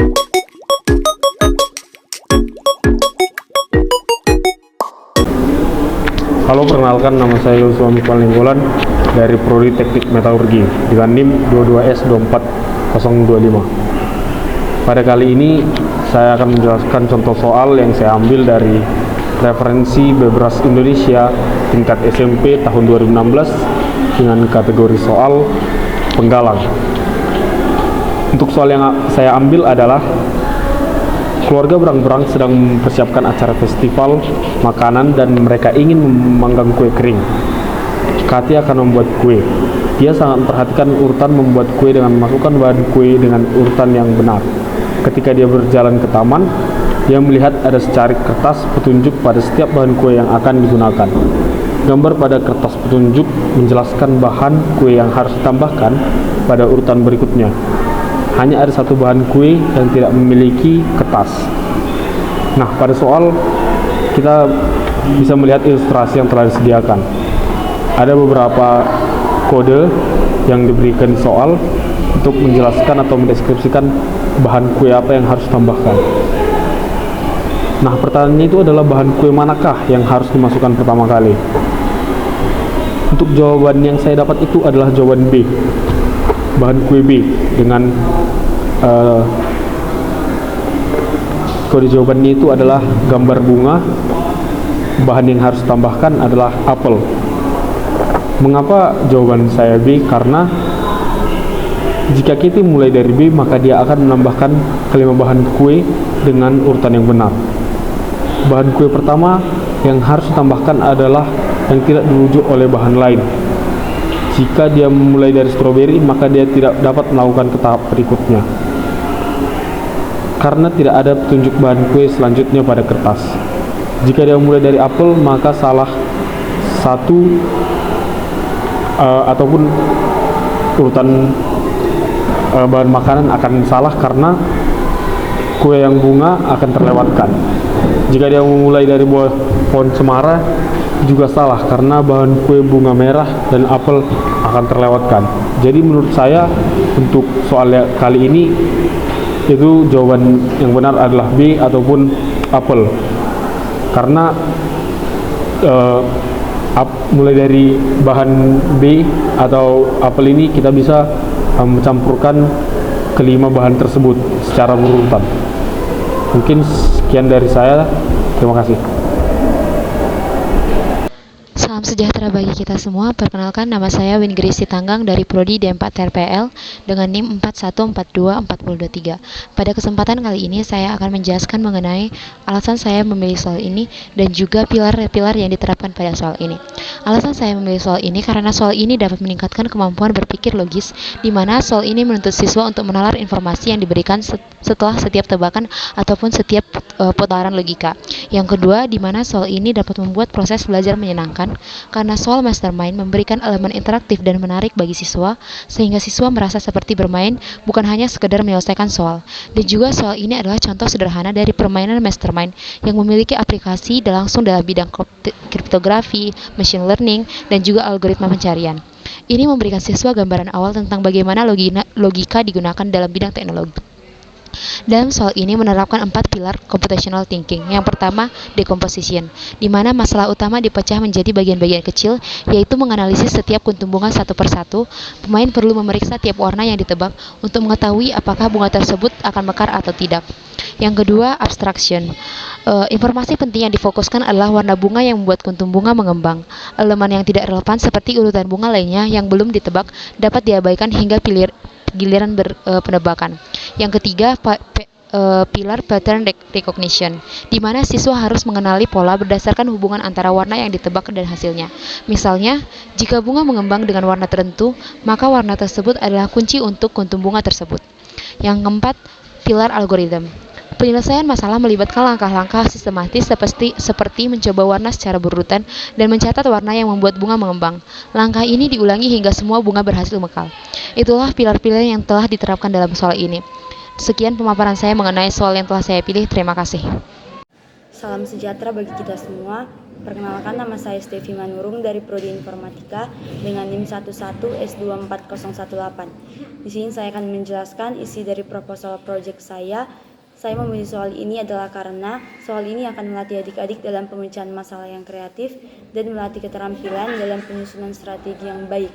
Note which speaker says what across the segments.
Speaker 1: Halo, perkenalkan, nama saya Yosua Mikwan Linggolan dari Prodi Teknik Metalurgi dengan NIM 22S24025. Pada kali ini saya akan menjelaskan contoh soal yang saya ambil dari referensi Bebras Indonesia tingkat SMP tahun 2016 dengan kategori soal penggalang. Untuk soal yang saya ambil adalah keluarga berang-berang sedang mempersiapkan acara festival makanan dan mereka ingin memanggang kue kering. Kati akan membuat kue. Dia sangat memperhatikan urutan membuat kue dengan memasukkan bahan kue dengan urutan yang benar. Ketika dia berjalan ke taman, dia melihat ada secarik kertas petunjuk pada setiap bahan kue yang akan digunakan. Gambar pada kertas petunjuk menjelaskan bahan kue yang harus ditambahkan pada urutan berikutnya. Hanya ada satu bahan kue yang tidak memiliki kertas. Nah, pada soal kita bisa melihat ilustrasi yang telah disediakan. Ada beberapa kode yang diberikan soal untuk menjelaskan atau mendeskripsikan bahan kue apa yang harus ditambahkan. Nah, pertanyaannya itu adalah bahan kue manakah yang harus dimasukkan pertama kali? Untuk jawaban yang saya dapat itu adalah jawaban B. Bahan kue B dengan kode jawabannya itu adalah gambar bunga. Bahan yang harus ditambahkan adalah apel. Mengapa jawaban saya B? Karena jika kita mulai dari B, maka dia akan menambahkan kelima bahan kue dengan urutan yang benar. Bahan kue pertama yang harus ditambahkan adalah yang tidak dirujuk oleh bahan lain. Jika dia memulai dari stroberi, maka dia tidak dapat melakukan ke tahap berikutnya karena tidak ada petunjuk bahan kue selanjutnya pada kertas. Jika dia mulai dari apel, maka salah satu ataupun urutan bahan makanan akan salah karena kue yang bunga akan terlewatkan. Jika dia memulai dari buah pohon cemara, juga salah karena bahan kue bunga merah dan apel akan terlewatkan. Jadi menurut saya untuk soal kali ini itu jawaban yang benar adalah B ataupun apel, karena mulai dari bahan B atau apel ini kita bisa mencampurkan kelima bahan tersebut secara berurutan. Mungkin sekian dari saya, terima kasih.
Speaker 2: Salam sejahtera bagi kita semua. Perkenalkan, nama saya Winggris Sitanggang dari Prodi D4 TRPL dengan NIM 41424023. Pada kesempatan kali ini saya akan menjelaskan mengenai alasan saya memilih soal ini dan juga pilar-pilar yang diterapkan pada soal ini. Alasan saya memilih soal ini karena soal ini dapat meningkatkan kemampuan berpikir logis, di mana soal ini menuntut siswa untuk menalar informasi yang diberikan setelah setiap tebakan ataupun setiap putaran logika. Yang kedua, di mana soal ini dapat membuat proses belajar menyenangkan karena soal mastermind memberikan elemen interaktif dan menarik bagi siswa, sehingga siswa merasa seperti bermain bukan hanya sekedar menyelesaikan soal. Dan juga soal ini adalah contoh sederhana dari permainan mastermind yang memiliki aplikasi langsung dalam bidang kriptografi, machine learning, dan juga algoritma pencarian. Ini memberikan siswa gambaran awal tentang bagaimana logika digunakan dalam bidang teknologi. Dalam soal ini menerapkan 4 pilar computational thinking. Yang pertama, decomposition, di mana masalah utama dipecah menjadi bagian-bagian kecil, yaitu menganalisis setiap kuntum bunga satu persatu. Pemain perlu memeriksa tiap warna yang ditebak untuk mengetahui apakah bunga tersebut akan mekar atau tidak. Yang kedua, abstraction. Informasi penting yang difokuskan adalah warna bunga yang membuat kuntum bunga mengembang. Elemen yang tidak relevan seperti urutan bunga lainnya yang belum ditebak dapat diabaikan hingga giliran penebakan. Yang ketiga, pilar pattern recognition, di mana siswa harus mengenali pola berdasarkan hubungan antara warna yang ditebak dan hasilnya. Misalnya, jika bunga mengembang dengan warna tertentu, maka warna tersebut adalah kunci untuk kuntum bunga tersebut. Yang keempat, pilar algoritma. Penyelesaian masalah melibatkan langkah-langkah sistematis seperti mencoba warna secara berurutan dan mencatat warna yang membuat bunga mengembang. Langkah ini diulangi hingga semua bunga berhasil mekar. Itulah pilar-pilar yang telah diterapkan dalam soal ini. Sekian pemaparan saya mengenai soal yang telah saya pilih. Terima kasih.
Speaker 3: Salam sejahtera bagi kita semua. Perkenalkan, nama saya Stevi Manurung dari Prodi Informatika dengan NIM 11S240118. Di sini saya akan menjelaskan isi dari proposal project saya. Saya memilih soal ini adalah karena soal ini akan melatih adik-adik dalam pemecahan masalah yang kreatif dan melatih keterampilan dalam penyusunan strategi yang baik.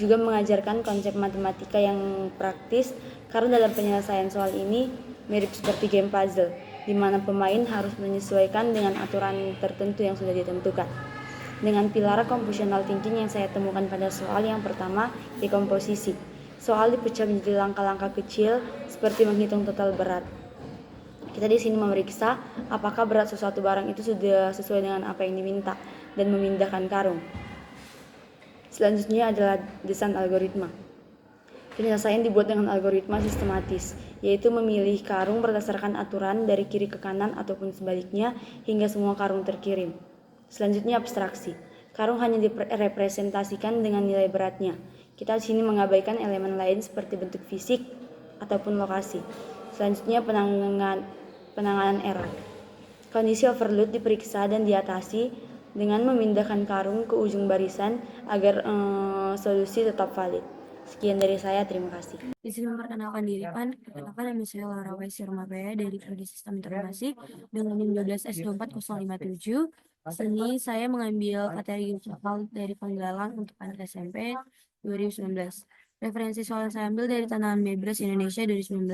Speaker 3: Juga mengajarkan konsep matematika yang praktis karena dalam penyelesaian soal ini mirip seperti game puzzle, di mana pemain harus menyesuaikan dengan aturan tertentu yang sudah ditentukan. Dengan pilar compositional thinking yang saya temukan pada soal yang pertama, dekomposisi. Soal dipecah menjadi langkah-langkah kecil seperti menghitung total berat. Kita di sini memeriksa apakah berat sesuatu barang itu sudah sesuai dengan apa yang diminta dan memindahkan karung. Selanjutnya adalah desain algoritma. Penyelesaian dibuat dengan algoritma sistematis, yaitu memilih karung berdasarkan aturan dari kiri ke kanan ataupun sebaliknya hingga semua karung terkirim. Selanjutnya abstraksi. Karung hanya direpresentasikan dengan nilai beratnya. Kita di sini mengabaikan elemen lain seperti bentuk fisik ataupun lokasi. Selanjutnya penanganan error. Kondisi overload diperiksa dan diatasi dengan memindahkan karung ke ujung barisan agar solusi tetap valid. Sekian dari saya, terima kasih.
Speaker 4: Di sini memperkenalkan diri kan, perkenalkan nama saya Laura Waisir Mabaya dari Prodi Sistem Informasi dengan NIM 12S24057. Di sini saya mengambil materi soal dari penggalan untuk anak SMP 2019. Referensi soal yang saya ambil dari Tantangan Bebras Indonesia 2019.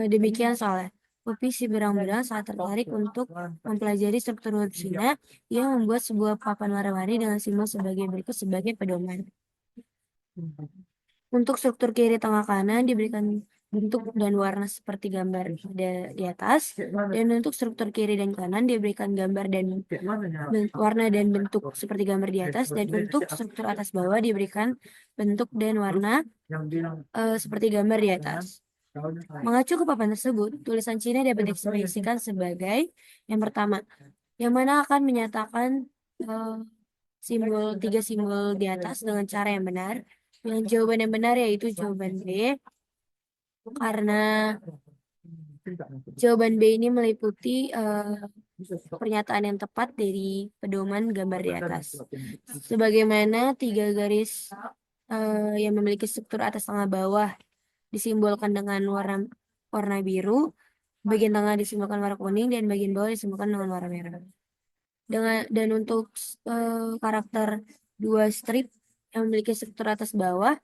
Speaker 4: Demikian soalnya. Upi si berang-berang sangat tertarik untuk mempelajari struktur huruf Cina yang membuat sebuah papan warna-warni dengan simbol sebagai berikut sebagai pedoman. Untuk struktur kiri tengah kanan diberikan bentuk dan warna seperti gambar di atas, dan untuk struktur kiri dan kanan diberikan gambar dan warna dan bentuk seperti gambar di atas, dan untuk struktur atas bawah diberikan bentuk dan warna seperti gambar di atas. Mengacu ke papan tersebut, tulisan Cina dapat diekspresikan sebagai yang pertama, yang mana akan menyatakan tiga simbol di atas dengan cara yang benar. Yang jawaban yang benar yaitu jawaban B, karena jawaban B ini meliputi pernyataan yang tepat dari pedoman gambar di atas. Sebagaimana tiga garis yang memiliki struktur atas tengah bawah disimbolkan dengan warna biru, bagian tengah disimbolkan warna kuning, dan bagian bawah disimbolkan dengan warna merah. Dan untuk karakter dua strip yang memiliki struktur atas bawah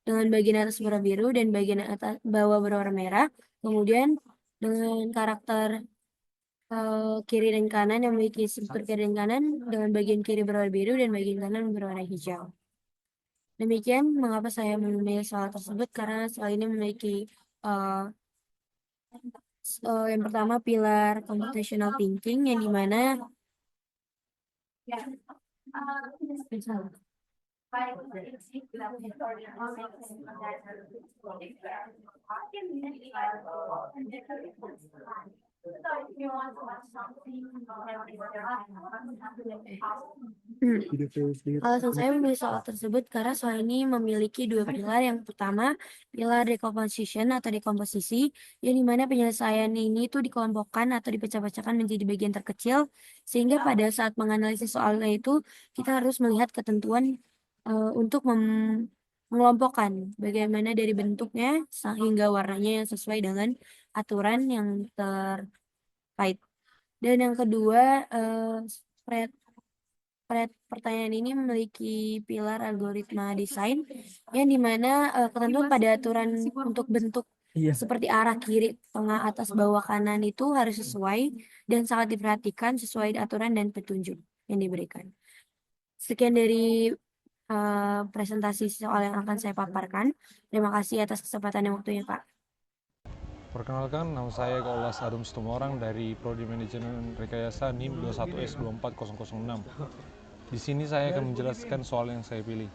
Speaker 4: dengan bagian atas berwarna biru dan bagian atas bawah berwarna merah. Kemudian dengan karakter kiri dan kanan yang memiliki struktur kiri dan kanan dengan bagian kiri berwarna biru dan bagian kanan berwarna hijau. Demikian mengapa saya memilih soal tersebut, karena soal ini memiliki yang pertama pilar computational thinking yang dimana alasan saya memilih soal tersebut karena soal ini memiliki dua pilar. Yang pertama, pilar decomposition atau dekomposisi, yang dimana penyelesaian ini tuh dikelompokkan atau dipecah-pecahkan menjadi bagian terkecil, sehingga pada saat menganalisis soalnya itu kita harus melihat ketentuan untuk mengelompokkan bagaimana dari bentuknya hingga warnanya yang sesuai dengan aturan yang terkait. Dan yang kedua, pertanyaan ini memiliki pilar algoritma desain yang dimana ketentuan pada aturan untuk bentuk seperti arah kiri, tengah, atas, bawah, kanan itu harus sesuai dan sangat diperhatikan sesuai aturan dan petunjuk yang diberikan. Sekian dari presentasi soal yang akan saya paparkan. Terima kasih atas kesempatan dan waktunya, Pak.
Speaker 5: Perkenalkan, nama saya Kaulas Adum Situmorang dari Prodi Manajemen Rekayasa NIM 21S24006. Di sini saya akan menjelaskan soal yang saya pilih.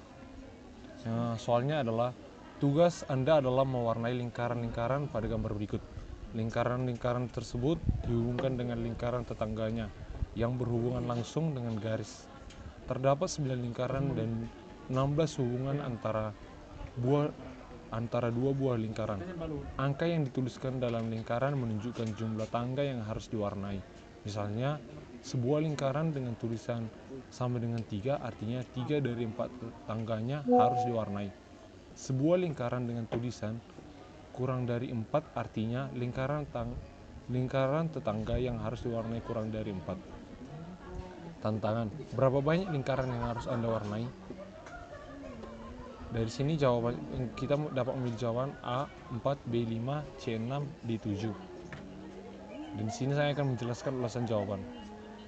Speaker 5: Soalnya adalah, tugas Anda adalah mewarnai lingkaran-lingkaran pada gambar berikut. Lingkaran-lingkaran tersebut dihubungkan dengan lingkaran tetangganya yang berhubungan langsung dengan garis. Terdapat 9 lingkaran dan 16 hubungan antara dua buah lingkaran. Angka yang dituliskan dalam lingkaran menunjukkan jumlah tangga yang harus diwarnai. Misalnya, sebuah lingkaran dengan tulisan sama dengan 3 artinya 3 dari 4 tetangganya harus diwarnai. Sebuah lingkaran dengan tulisan kurang dari 4 artinya lingkaran tetangga yang harus diwarnai kurang dari 4. Tantangan, berapa banyak lingkaran yang harus Anda warnai? Dari sini jawaban kita dapat memilih jawaban A 4, B 5, C 6, D 7. Dan di sini saya akan menjelaskan ulasan jawaban.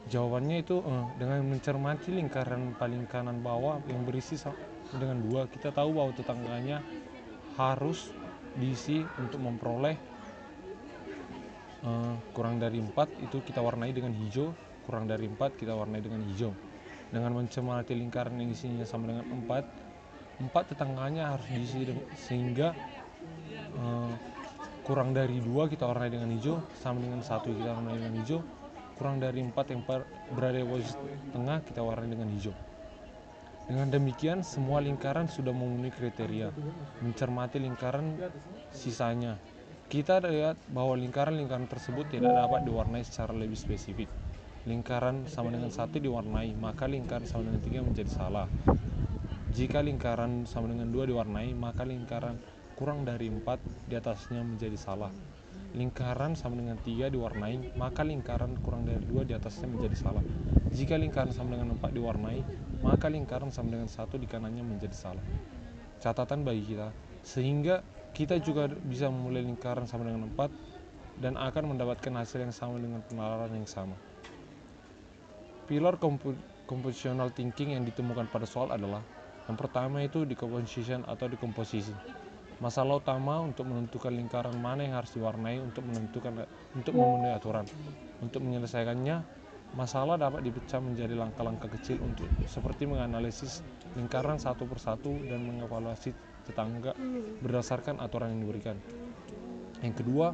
Speaker 5: Jawabannya itu dengan mencermati lingkaran paling kanan bawah yang berisi dengan 2, kita tahu bahwa tetangganya harus diisi untuk memperoleh kurang dari 4 itu kita warnai dengan hijau, kurang dari 4 kita warnai dengan hijau. Dengan mencermati lingkaran yang isinya sama dengan 4 tetangganya harus diisi sehingga kurang dari 2 kita warnai dengan hijau, sama dengan 1 kita warnai dengan hijau, kurang dari 4 yang berada di posisi tengah kita warnai dengan hijau. Dengan demikian semua lingkaran sudah memenuhi kriteria. Mencermati lingkaran sisanya, kita lihat bahwa lingkaran-lingkaran tersebut tidak dapat diwarnai secara lebih spesifik. Lingkaran sama dengan 1 diwarnai, maka lingkaran sama dengan 3 menjadi salah. Jika lingkaran sama dengan 2 diwarnai, maka lingkaran kurang dari 4 di atasnya menjadi salah. Lingkaran sama dengan 3 diwarnai, maka lingkaran kurang dari 2 di atasnya menjadi salah. Jika lingkaran sama dengan 4 diwarnai, maka lingkaran sama dengan 1 di kanannya menjadi salah. Catatan bagi kita, sehingga kita juga bisa memulai lingkaran sama dengan 4 dan akan mendapatkan hasil yang sama dengan penalaran yang sama. Pilar compositional thinking yang ditemukan pada soal adalah yang pertama itu decomposition atau dekomposisi. Masalah utama untuk menentukan lingkaran mana yang harus diwarnai untuk memenuhi aturan. Untuk menyelesaikannya, masalah dapat dipecah menjadi langkah-langkah kecil seperti menganalisis lingkaran satu persatu dan mengevaluasi tetangga berdasarkan aturan yang diberikan. Yang kedua,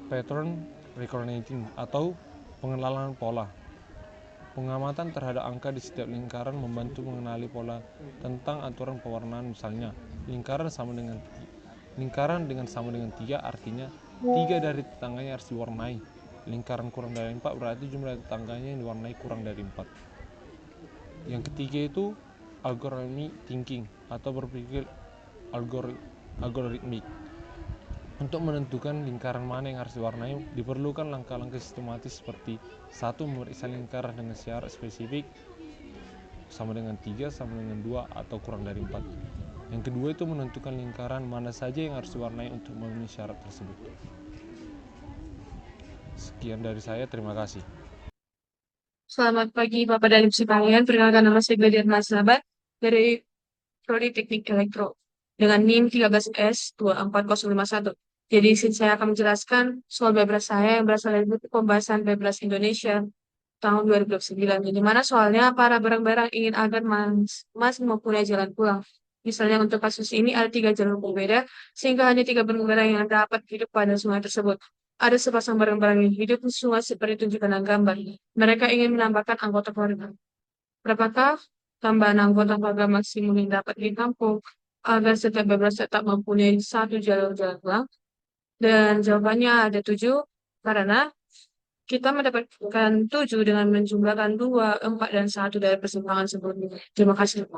Speaker 5: pattern recognition atau pengenalan pola. Pengamatan terhadap angka di setiap lingkaran membantu mengenali pola tentang aturan pewarnaan. Misalnya, lingkaran dengan sama dengan 3 artinya 3 dari tetangganya harus diwarnai. Lingkaran kurang dari 4 berarti jumlah tetangganya yang diwarnai kurang dari 4. Yang ketiga itu algorithmic thinking atau berpikir algoritmik. Untuk menentukan lingkaran mana yang harus diwarnai, diperlukan langkah-langkah sistematis seperti 1. Memeriksa lingkaran dengan syarat spesifik sama dengan 3, sama dengan 2, atau kurang dari 4. Yang kedua itu menentukan lingkaran mana saja yang harus diwarnai untuk memenuhi syarat tersebut. Sekian dari saya, terima kasih.
Speaker 6: Selamat pagi Bapak dan Ibu sekalian, perkenalkan nama saya Gladian Masabat dari Prodi Teknik Elektro dengan NIM 13S24051. Jadi di sini saya akan menjelaskan soal bebras saya yang berasal dari buku pembahasan bebras Indonesia tahun 2029. Di mana soalnya para barang-barang ingin agar masing mempunyai jalan pulang. Misalnya untuk kasus ini ada 3 jalur berbeda, sehingga hanya 3 barang-barang yang dapat hidup pada sungai tersebut. Ada sepasang barang-barang yang hidup di sungai seperti tunjukkan dalam gambar. Mereka ingin menambahkan anggota keluarga. Berapakah tambahan anggota keluarga maksimum yang dapat ditampung agar setiap bebras tetap mempunyai 1 jalur jalan pulang? Dan jawabannya ada 7, karena kita mendapatkan 7 dengan menjumlahkan 2, 4, dan 1 dari persimpangan sebelumnya. Terima kasih.